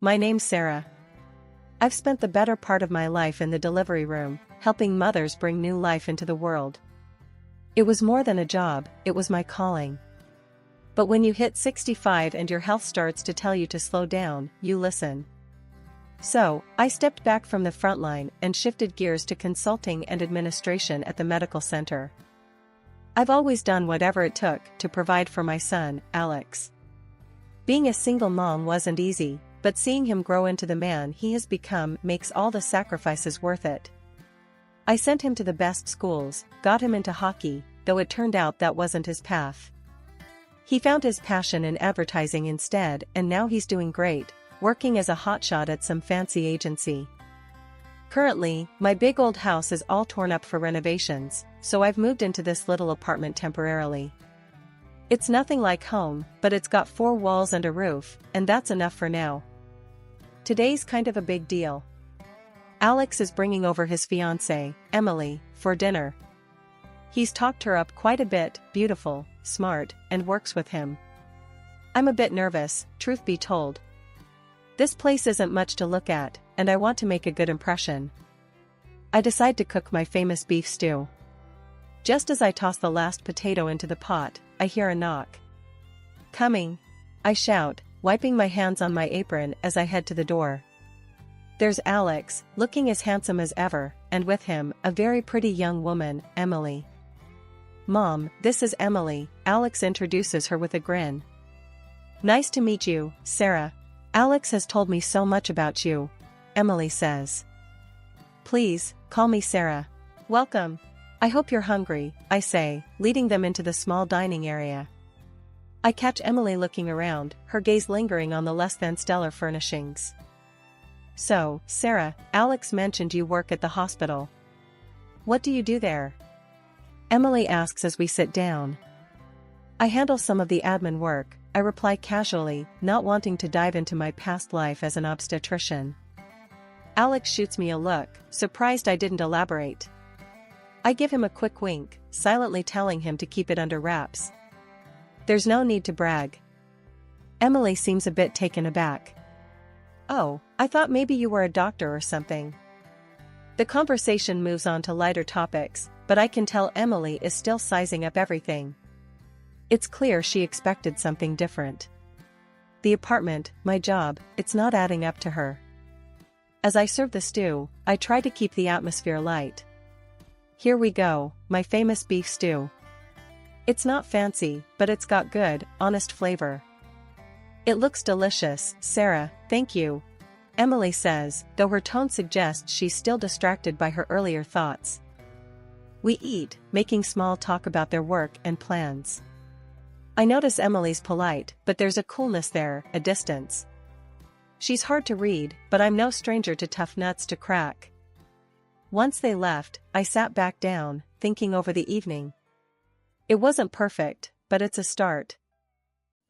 My name's Sarah. I've spent the better part of my life in the delivery room, helping mothers bring new life into the world. It was more than a job, it was my calling. But when you hit 65 and your health starts to tell you to slow down, you listen. So, I stepped back from the frontline and shifted gears to consulting and administration at the medical center. I've always done whatever it took to provide for my son, Alex. Being a single mom wasn't easy, but seeing him grow into the man he has become makes all the sacrifices worth it. I sent him to the best schools, got him into hockey, though it turned out that wasn't his path. He found his passion in advertising instead, and now he's doing great, working as a hotshot at some fancy agency. Currently, my big old house is all torn up for renovations, so I've moved into this little apartment temporarily. It's nothing like home, but it's got 4 walls and a roof, and that's enough for now. Today's kind of a big deal. Alex is bringing over his fiancée, Emily, for dinner. He's talked her up quite a bit, beautiful, smart, and works with him. I'm a bit nervous, truth be told. This place isn't much to look at, and I want to make a good impression. I decide to cook my famous beef stew. Just as I toss the last potato into the pot, I hear a knock. "Coming!" I shout, wiping my hands on my apron as I head to the door. There's Alex, looking as handsome as ever, and with him, a very pretty young woman, Emily. "Mom, this is Emily," Alex introduces her with a grin. "Nice to meet you, Sarah. Alex has told me so much about you," Emily says. "Please, call me Sarah. Welcome. I hope you're hungry," I say, leading them into the small dining area. I catch Emily looking around, her gaze lingering on the less-than-stellar furnishings. "So, Sarah, Alex mentioned you work at the hospital. What do you do there?" Emily asks as we sit down. "I handle some of the admin work," I reply casually, not wanting to dive into my past life as an obstetrician. Alex shoots me a look, surprised I didn't elaborate. I give him a quick wink, silently telling him to keep it under wraps. There's no need to brag. Emily seems a bit taken aback. "Oh, I thought maybe you were a doctor or something." The conversation moves on to lighter topics, but I can tell Emily is still sizing up everything. It's clear she expected something different. The apartment, my job, it's not adding up to her. As I serve the stew, I try to keep the atmosphere light. Here we go, my famous beef stew. It's not fancy, but it's got good, honest flavor. "It looks delicious, Sarah, thank you," Emily says, though her tone suggests she's still distracted by her earlier thoughts. We eat, making small talk about their work and plans. I notice Emily's polite, but there's a coolness there, a distance. She's hard to read, but I'm no stranger to tough nuts to crack. Once they left, I sat back down, thinking over the evening. It wasn't perfect, but it's a start.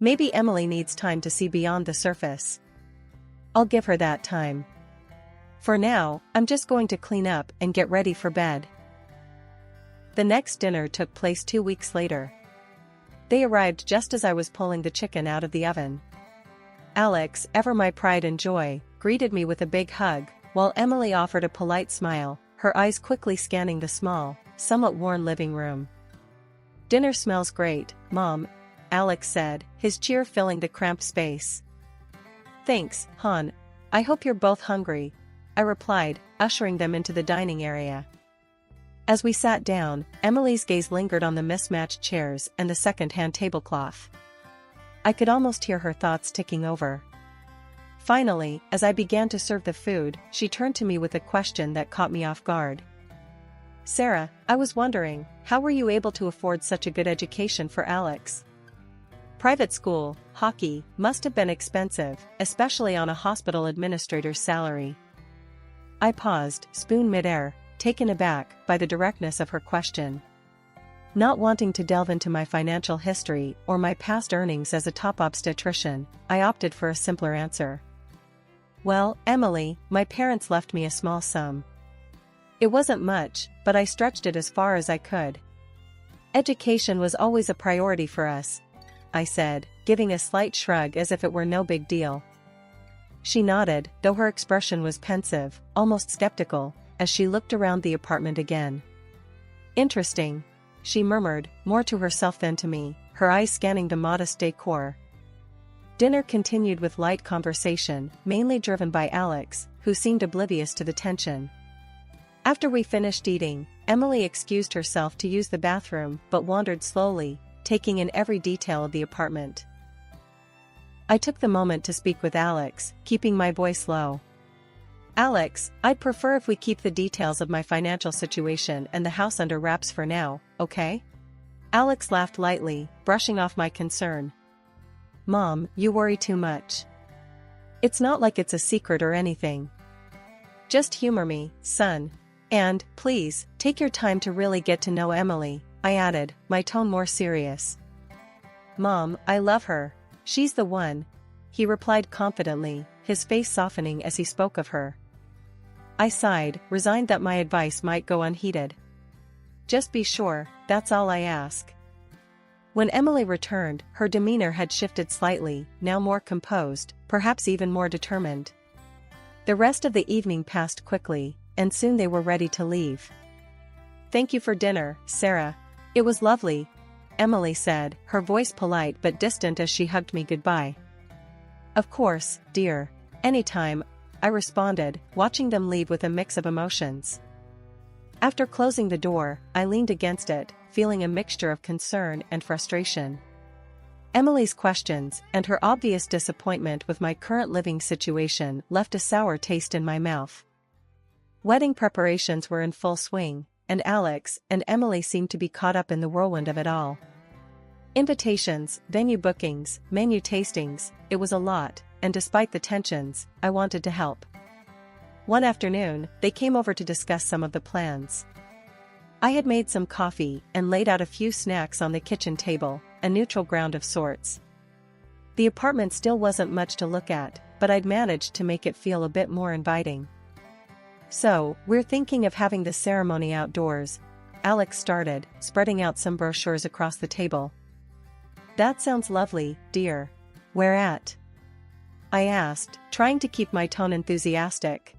Maybe Emily needs time to see beyond the surface. I'll give her that time. For now, I'm just going to clean up and get ready for bed. The next dinner took place 2 weeks later. They arrived just as I was pulling the chicken out of the oven. Alex, ever my pride and joy, greeted me with a big hug, while Emily offered a polite smile, her eyes quickly scanning the small, somewhat worn living room. "Dinner smells great, Mom," Alex said, his cheer filling the cramped space. "Thanks, hon. I hope you're both hungry," I replied, ushering them into the dining area. As we sat down, Emily's gaze lingered on the mismatched chairs and the second-hand tablecloth. I could almost hear her thoughts ticking over. Finally, as I began to serve the food, she turned to me with a question that caught me off guard. "Sarah, I was wondering, how were you able to afford such a good education for Alex? Private school, hockey, must have been expensive, especially on a hospital administrator's salary." I paused, spoon midair, taken aback by the directness of her question. Not wanting to delve into my financial history or my past earnings as a top obstetrician, I opted for a simpler answer. "Well, Emily, my parents left me a small sum. It wasn't much, but I stretched it as far as I could. Education was always a priority for us," I said, giving a slight shrug as if it were no big deal. She nodded, though her expression was pensive, almost skeptical, as she looked around the apartment again. Interesting, she murmured, more to herself than to me, her eyes scanning the modest decor. Dinner continued with light conversation, mainly driven by Alex, who seemed oblivious to the tension. After we finished eating, Emily excused herself to use the bathroom but wandered slowly, taking in every detail of the apartment. I took the moment to speak with Alex, keeping my voice low. Alex, I'd prefer if we keep the details of my financial situation and the house under wraps for now, okay? Alex laughed lightly, brushing off my concern. Mom, you worry too much. It's not like it's a secret or anything. Just humor me, son. And, please, take your time to really get to know Emily, I added, my tone more serious. Mom, I love her. She's the one, he replied confidently, his face softening as he spoke of her. I sighed, resigned that my advice might go unheeded. Just be sure, that's all I ask. When Emily returned, her demeanor had shifted slightly, now more composed, perhaps even more determined. The rest of the evening passed quickly, and soon they were ready to leave. Thank you for dinner, Sarah. It was lovely, Emily said, her voice polite but distant as she hugged me goodbye. Of course, dear. Anytime, I responded, watching them leave with a mix of emotions. After closing the door, I leaned against it, feeling a mixture of concern and frustration. Emily's questions and her obvious disappointment with my current living situation left a sour taste in my mouth. Wedding preparations were in full swing, and Alex and Emily seemed to be caught up in the whirlwind of it all. Invitations, venue bookings, menu tastings, it was a lot, and despite the tensions, I wanted to help. One afternoon, they came over to discuss some of the plans. I had made some coffee and laid out a few snacks on the kitchen table, a neutral ground of sorts. The apartment still wasn't much to look at, but I'd managed to make it feel a bit more inviting. So, we're thinking of having the ceremony outdoors, Alex started, spreading out some brochures across the table. That sounds lovely, dear. Where at? I asked, trying to keep my tone enthusiastic.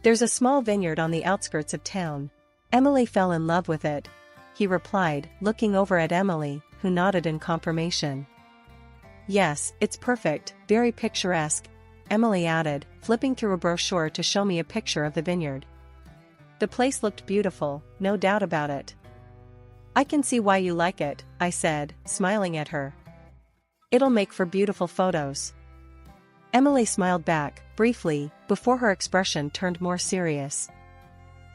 There's a small vineyard on the outskirts of town. Emily fell in love with it, he replied, looking over at Emily, who nodded in confirmation. Yes, it's perfect, very picturesque, Emily added, flipping through a brochure to show me a picture of the vineyard. The place looked beautiful, no doubt about it. I can see why you like it, I said, smiling at her. It'll make for beautiful photos. Emily smiled back, briefly, before her expression turned more serious.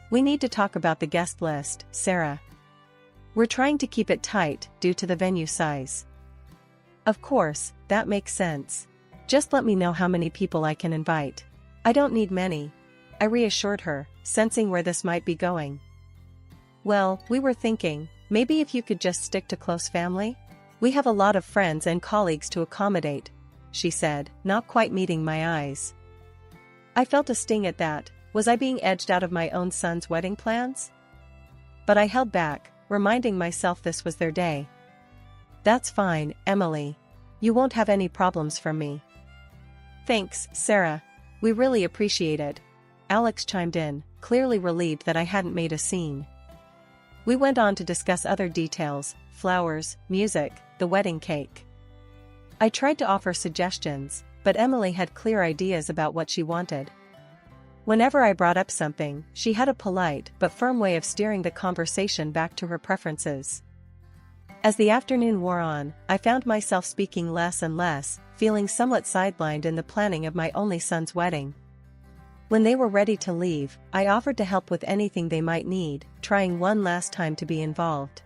We need to talk about the guest list, Sarah. We're trying to keep it tight, due to the venue size. Of course, that makes sense. Just let me know how many people I can invite. I don't need many, I reassured her, sensing where this might be going. Well, we were thinking, maybe if you could just stick to close family? We have a lot of friends and colleagues to accommodate, she said, not quite meeting my eyes. I felt a sting at that. Was I being edged out of my own son's wedding plans? But I held back, reminding myself this was their day. That's fine, Emily. You won't have any problems from me. Thanks, Sarah. We really appreciate it. Alex chimed in, clearly relieved that I hadn't made a scene. We went on to discuss other details, flowers, music, the wedding cake. I tried to offer suggestions, but Emily had clear ideas about what she wanted. Whenever I brought up something, she had a polite but firm way of steering the conversation back to her preferences. As the afternoon wore on, I found myself speaking less and less, feeling somewhat sidelined in the planning of my only son's wedding. When they were ready to leave, I offered to help with anything they might need, trying one last time to be involved.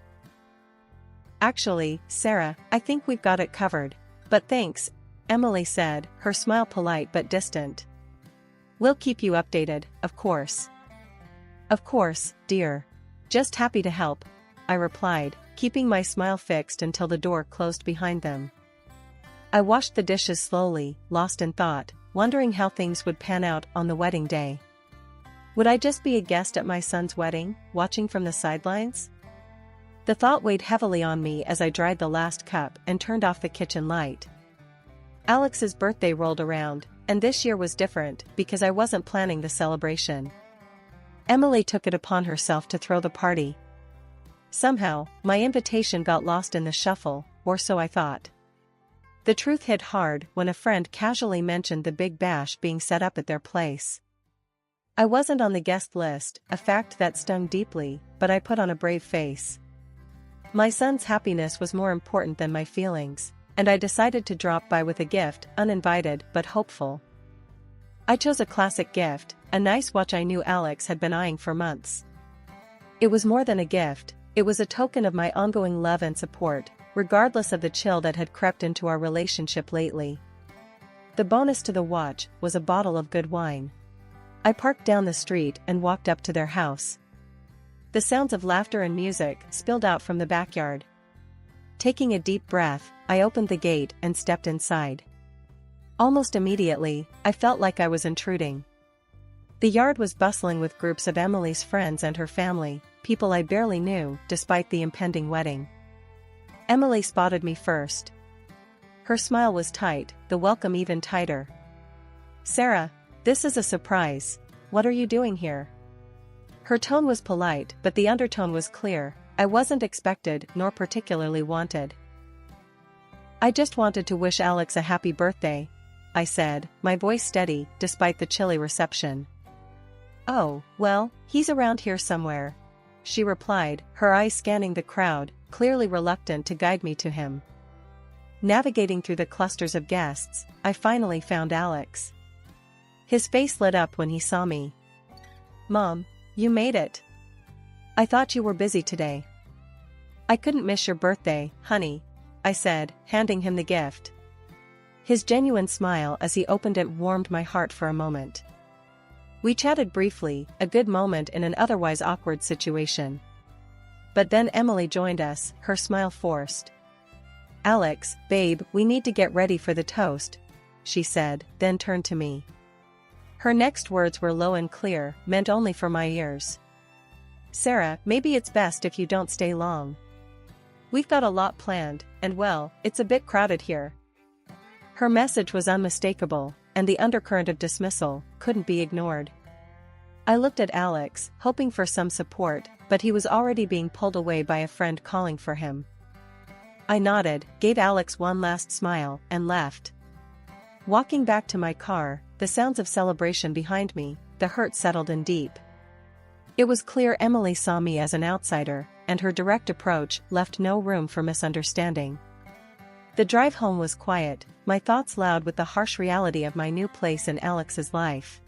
Actually, Sarah, I think we've got it covered. But thanks, Emily said, her smile polite but distant. We'll keep you updated, of course. Of course, dear. Just happy to help, I replied, keeping my smile fixed until the door closed behind them. I washed the dishes slowly, lost in thought, wondering how things would pan out on the wedding day. Would I just be a guest at my son's wedding, watching from the sidelines? The thought weighed heavily on me as I dried the last cup and turned off the kitchen light. Alex's birthday rolled around, And this year was different because I wasn't planning the celebration. Emily took it upon herself to throw the party. Somehow, my invitation got lost in the shuffle, or so I thought. The truth hit hard when a friend casually mentioned the big bash being set up at their place. I wasn't on the guest list, a fact that stung deeply, but I put on a brave face. My son's happiness was more important than my feelings, and I decided to drop by with a gift, uninvited but hopeful. I chose a classic gift, a nice watch I knew Alex had been eyeing for months. It was more than a gift, it was a token of my ongoing love and support, regardless of the chill that had crept into our relationship lately. The bonus to the watch was a bottle of good wine. I parked down the street and walked up to their house. The sounds of laughter and music spilled out from the backyard. Taking a deep breath, I opened the gate and stepped inside. Almost immediately, I felt like I was intruding. The yard was bustling with groups of Emily's friends and her family, people I barely knew, despite the impending wedding. Emily spotted me first. Her smile was tight, the welcome even tighter. "Sarah, this is a surprise. What are you doing here?" Her tone was polite, but the undertone was clear. I wasn't expected, nor particularly wanted. "I just wanted to wish Alex a happy birthday," I said, my voice steady, despite the chilly reception. "Oh, well, he's around here somewhere," she replied, her eyes scanning the crowd, clearly reluctant to guide me to him. Navigating through the clusters of guests, I finally found Alex. His face lit up when he saw me. "Mom, you made it. I thought you were busy today." "I couldn't miss your birthday, honey," I said, handing him the gift. His genuine smile as he opened it warmed my heart for a moment. We chatted briefly, a good moment in an otherwise awkward situation. But then Emily joined us, her smile forced. "Alex, babe, we need to get ready for the toast," she said, then turned to me. Her next words were low and clear, meant only for my ears. "Sarah, maybe it's best if you don't stay long. We've got a lot planned, and well, it's a bit crowded here." Her message was unmistakable, and the undercurrent of dismissal couldn't be ignored. I looked at Alex, hoping for some support, but he was already being pulled away by a friend calling for him. I nodded, gave Alex one last smile, and left. Walking back to my car, the sounds of celebration behind me, the hurt settled in deep. It was clear Emily saw me as an outsider, and her direct approach left no room for misunderstanding. The drive home was quiet, my thoughts loud with the harsh reality of my new place in Alex's life.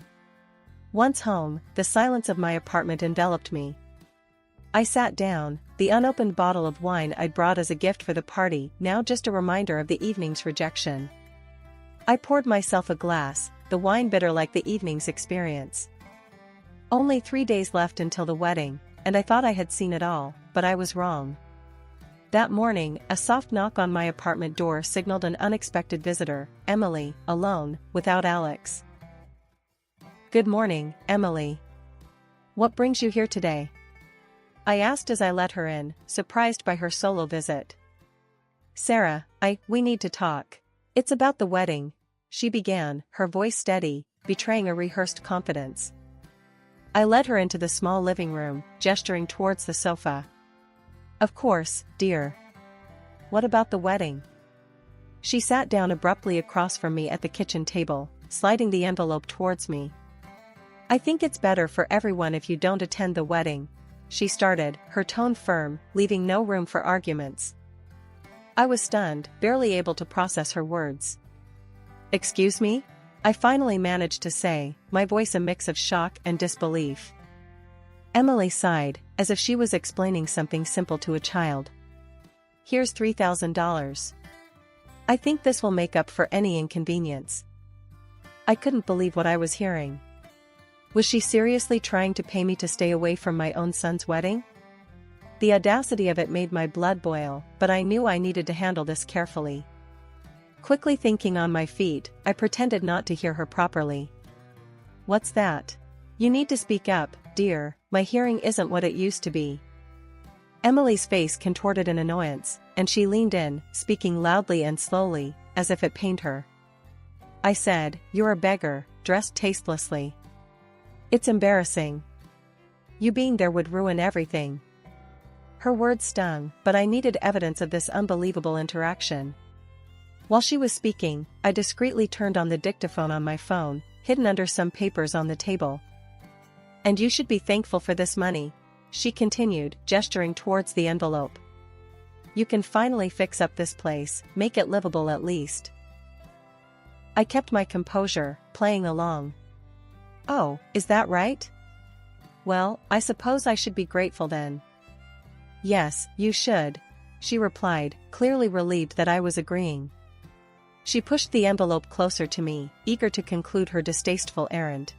Once home, the silence of my apartment enveloped me. I sat down, the unopened bottle of wine I'd brought as a gift for the party now just a reminder of the evening's rejection. I poured myself a glass, the wine bitter like the evening's experience. Only 3 days left until the wedding, and I thought I had seen it all, but I was wrong. That morning, a soft knock on my apartment door signaled an unexpected visitor, Emily, alone, without Alex. "Good morning, Emily. What brings you here today?" I asked as I let her in, surprised by her solo visit. "Sarah, we need to talk. It's about the wedding," she began, her voice steady, betraying a rehearsed confidence. I led her into the small living room, gesturing towards the sofa. "Of course, dear. What about the wedding?" She sat down abruptly across from me at the kitchen table, sliding the envelope towards me. "I think it's better for everyone if you don't attend the wedding," she started, her tone firm, leaving no room for arguments. I was stunned, barely able to process her words. "Excuse me?" I finally managed to say, my voice a mix of shock and disbelief. Emily sighed, as if she was explaining something simple to a child. "Here's $3,000. I think this will make up for any inconvenience." I couldn't believe what I was hearing. Was she seriously trying to pay me to stay away from my own son's wedding? The audacity of it made my blood boil, but I knew I needed to handle this carefully. Quickly thinking on my feet, I pretended not to hear her properly. "What's that? You need to speak up, dear, my hearing isn't what it used to be." Emily's face contorted in annoyance, and she leaned in, speaking loudly and slowly, as if it pained her. I said, "You're a beggar, dressed tastelessly. It's embarrassing. You being there would ruin everything." Her words stung, but I needed evidence of this unbelievable interaction. While she was speaking, I discreetly turned on the dictaphone on my phone, hidden under some papers on the table. "And you should be thankful for this money," she continued, gesturing towards the envelope. "You can finally fix up this place, make it livable at least." I kept my composure, playing along. "Oh, is that right? Well, I suppose I should be grateful then." "Yes, you should," she replied, clearly relieved that I was agreeing. She pushed the envelope closer to me, eager to conclude her distasteful errand.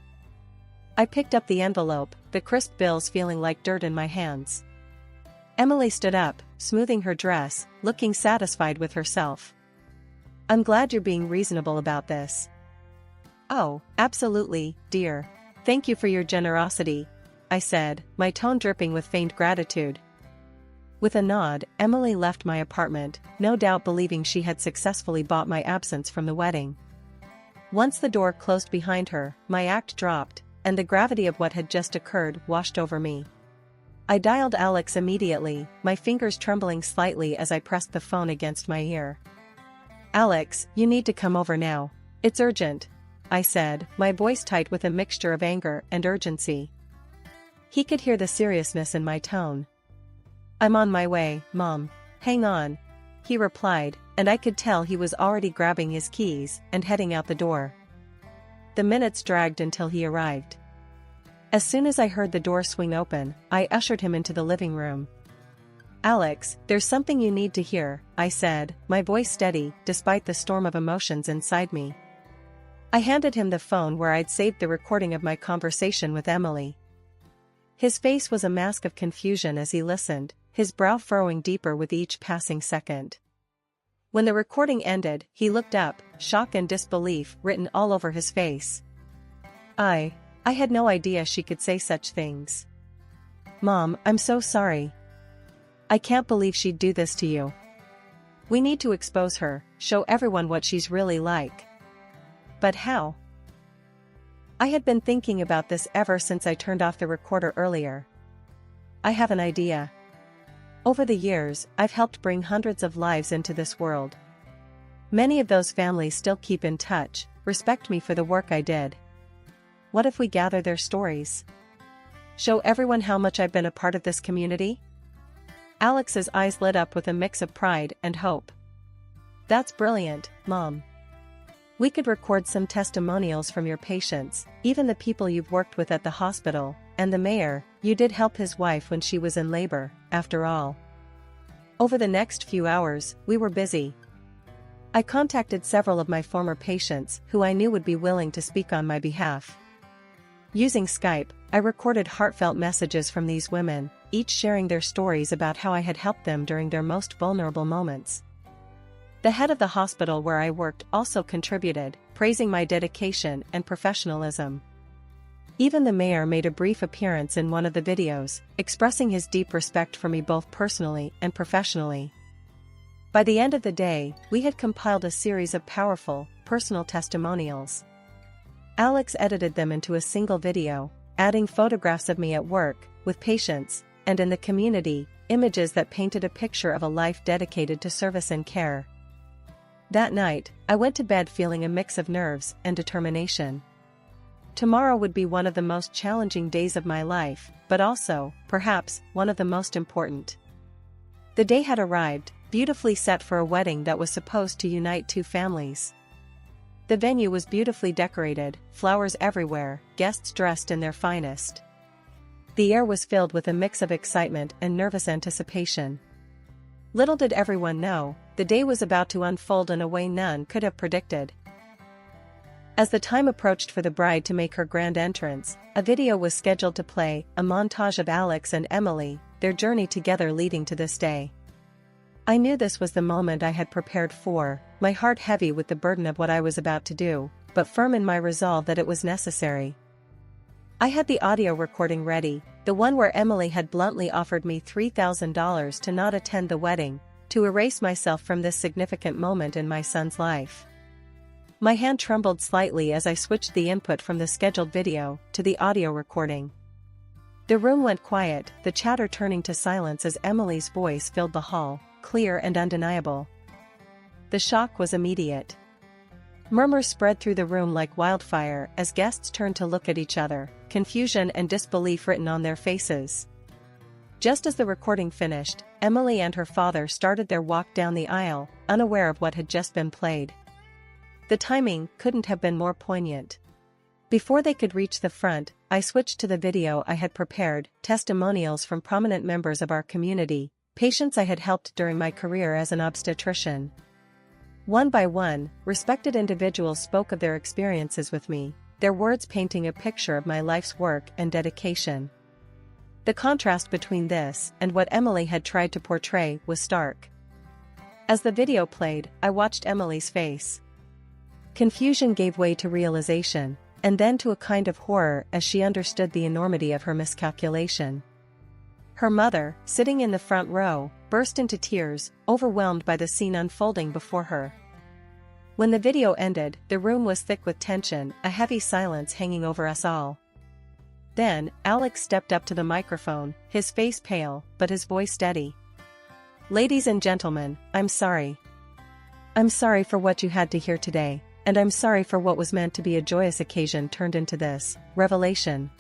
I picked up the envelope, the crisp bills feeling like dirt in my hands. Emily stood up, smoothing her dress, looking satisfied with herself. "I'm glad you're being reasonable about this." "Oh, absolutely, dear. Thank you for your generosity," I said, my tone dripping with feigned gratitude. With a nod, Emily left my apartment, no doubt believing she had successfully bought my absence from the wedding. Once the door closed behind her, my act dropped, and the gravity of what had just occurred washed over me. I dialed Alex immediately, my fingers trembling slightly as I pressed the phone against my ear. "Alex, you need to come over now. It's urgent," I said, my voice tight with a mixture of anger and urgency. He could hear the seriousness in my tone. "I'm on my way, Mom. Hang on," he replied, and I could tell he was already grabbing his keys and heading out the door. The minutes dragged until he arrived. As soon as I heard the door swing open, I ushered him into the living room. "Alex, there's something you need to hear," I said, my voice steady, despite the storm of emotions inside me. I handed him the phone where I'd saved the recording of my conversation with Emily. His face was a mask of confusion as he listened, his brow furrowing deeper with each passing second. When the recording ended, he looked up, shock and disbelief written all over his face. I had no idea she could say such things. "Mom, I'm so sorry. I can't believe she'd do this to you. We need to expose her, show everyone what she's really like." "But how?" I had been thinking about this ever since I turned off the recorder earlier. "I have an idea. Over the years, I've helped bring hundreds of lives into this world. Many of those families still keep in touch, respect me for the work I did. What if we gather their stories? Show everyone how much I've been a part of this community?" Alex's eyes lit up with a mix of pride and hope. "That's brilliant, Mom. We could record some testimonials from your patients, even the people you've worked with at the hospital, and the mayor. You did help his wife when she was in labor, after all." Over the next few hours, we were busy. I contacted several of my former patients who I knew would be willing to speak on my behalf. Using Skype, I recorded heartfelt messages from these women, each sharing their stories about how I had helped them during their most vulnerable moments. The head of the hospital where I worked also contributed, praising my dedication and professionalism. Even the mayor made a brief appearance in one of the videos, expressing his deep respect for me both personally and professionally. By the end of the day, we had compiled a series of powerful, personal testimonials. Alex edited them into a single video, adding photographs of me at work, with patients, and in the community, images that painted a picture of a life dedicated to service and care. That night, I went to bed feeling a mix of nerves and determination. Tomorrow would be one of the most challenging days of my life, but also, perhaps, one of the most important. The day had arrived, beautifully set for a wedding that was supposed to unite two families. The venue was beautifully decorated, flowers everywhere, guests dressed in their finest. The air was filled with a mix of excitement and nervous anticipation. Little did everyone know, the day was about to unfold in a way none could have predicted. As the time approached for the bride to make her grand entrance, a video was scheduled to play, a montage of Alex and Emily, their journey together leading to this day. I knew this was the moment I had prepared for, my heart heavy with the burden of what I was about to do, but firm in my resolve that it was necessary. I had the audio recording ready, the one where Emily had bluntly offered me $3,000 to not attend the wedding, to erase myself from this significant moment in my son's life. My hand trembled slightly as I switched the input from the scheduled video to the audio recording. The room went quiet, the chatter turning to silence as Emily's voice filled the hall, clear and undeniable. The shock was immediate. Murmurs spread through the room like wildfire as guests turned to look at each other, confusion and disbelief written on their faces. Just as the recording finished, Emily and her father started their walk down the aisle, unaware of what had just been played. The timing couldn't have been more poignant. Before they could reach the front, I switched to the video I had prepared, testimonials from prominent members of our community, patients I had helped during my career as an obstetrician. One by one, respected individuals spoke of their experiences with me, their words painting a picture of my life's work and dedication. The contrast between this and what Emily had tried to portray was stark. As the video played, I watched Emily's face. Confusion gave way to realization, and then to a kind of horror as she understood the enormity of her miscalculation. Her mother, sitting in the front row, burst into tears, overwhelmed by the scene unfolding before her. When the video ended, the room was thick with tension, a heavy silence hanging over us all. Then, Alex stepped up to the microphone, his face pale, but his voice steady. "Ladies and gentlemen, I'm sorry. I'm sorry for what you had to hear today, and I'm sorry for what was meant to be a joyous occasion turned into this revelation."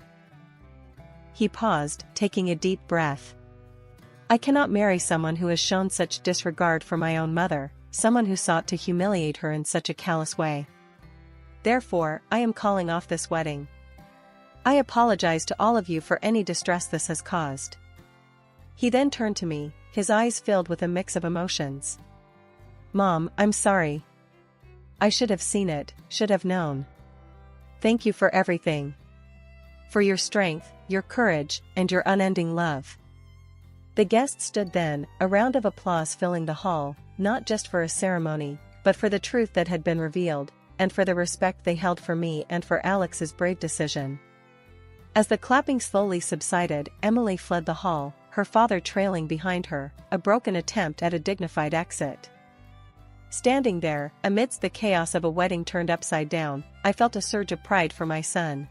He paused, taking a deep breath. "I cannot marry someone who has shown such disregard for my own mother, someone who sought to humiliate her in such a callous way. Therefore, I am calling off this wedding. I apologize to all of you for any distress this has caused." He then turned to me, his eyes filled with a mix of emotions. "Mom, I'm sorry. I should have seen it, should have known. Thank you for everything. For your strength, your courage, and your unending love." The guests stood then, a round of applause filling the hall, not just for a ceremony, but for the truth that had been revealed, and for the respect they held for me and for Alex's brave decision. As the clapping slowly subsided, Emily fled the hall, her father trailing behind her, a broken attempt at a dignified exit. Standing there, amidst the chaos of a wedding turned upside down, I felt a surge of pride for my son.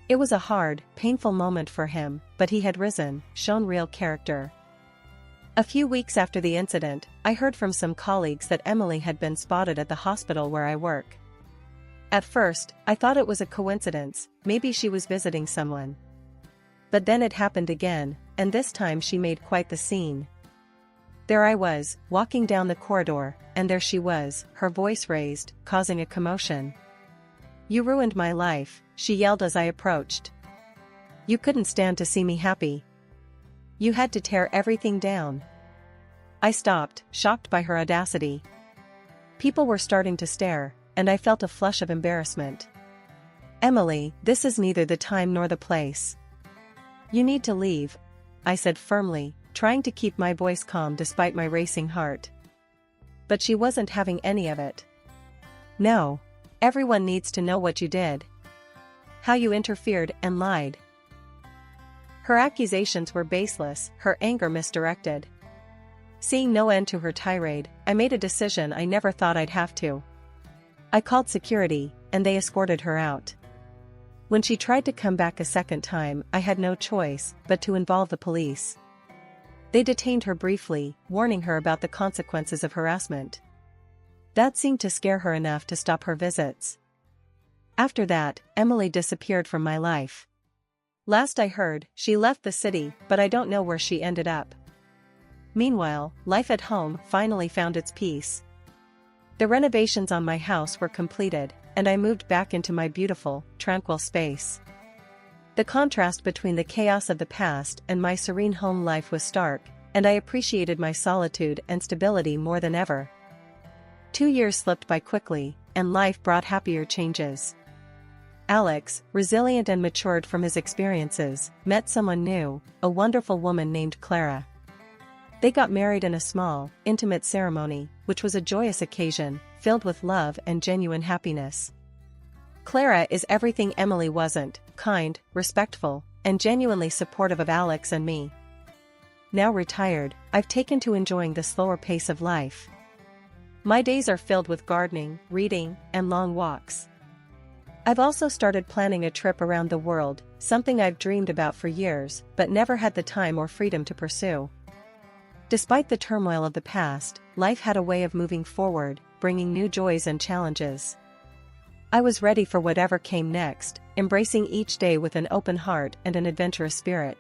It was a hard, painful moment for him, but he had risen, shown real character. A few weeks after the incident, I heard from some colleagues that Emily had been spotted at the hospital where I work. At first, I thought it was a coincidence, maybe she was visiting someone. But then it happened again, and this time she made quite the scene. There I was, walking down the corridor, and there she was, her voice raised, causing a commotion. "You ruined my life," she yelled as I approached. "You couldn't stand to see me happy. You had to tear everything down." I stopped, shocked by her audacity. People were starting to stare, and I felt a flush of embarrassment. "Emily, this is neither the time nor the place. You need to leave," I said firmly, trying to keep my voice calm despite my racing heart. But she wasn't having any of it. "No. Everyone needs to know what you did. How you interfered and lied." Her accusations were baseless, her anger misdirected. Seeing no end to her tirade, I made a decision I never thought I'd have to. I called security, and they escorted her out. When she tried to come back a second time, I had no choice but to involve the police. They detained her briefly, warning her about the consequences of harassment. That seemed to scare her enough to stop her visits. After that, Emily disappeared from my life. Last I heard, she left the city, but I don't know where she ended up. Meanwhile, life at home finally found its peace. The renovations on my house were completed, and I moved back into my beautiful, tranquil space. The contrast between the chaos of the past and my serene home life was stark, and I appreciated my solitude and stability more than ever. 2 years slipped by quickly, and life brought happier changes. Alex, resilient and matured from his experiences, met someone new, a wonderful woman named Clara. They got married in a small, intimate ceremony, which was a joyous occasion, filled with love and genuine happiness. Clara is everything Emily wasn't: kind, respectful, and genuinely supportive of Alex and me. Now retired, I've taken to enjoying the slower pace of life. My days are filled with gardening, reading, and long walks. I've also started planning a trip around the world, something I've dreamed about for years, but never had the time or freedom to pursue. Despite the turmoil of the past, life had a way of moving forward, bringing new joys and challenges. I was ready for whatever came next, embracing each day with an open heart and an adventurous spirit.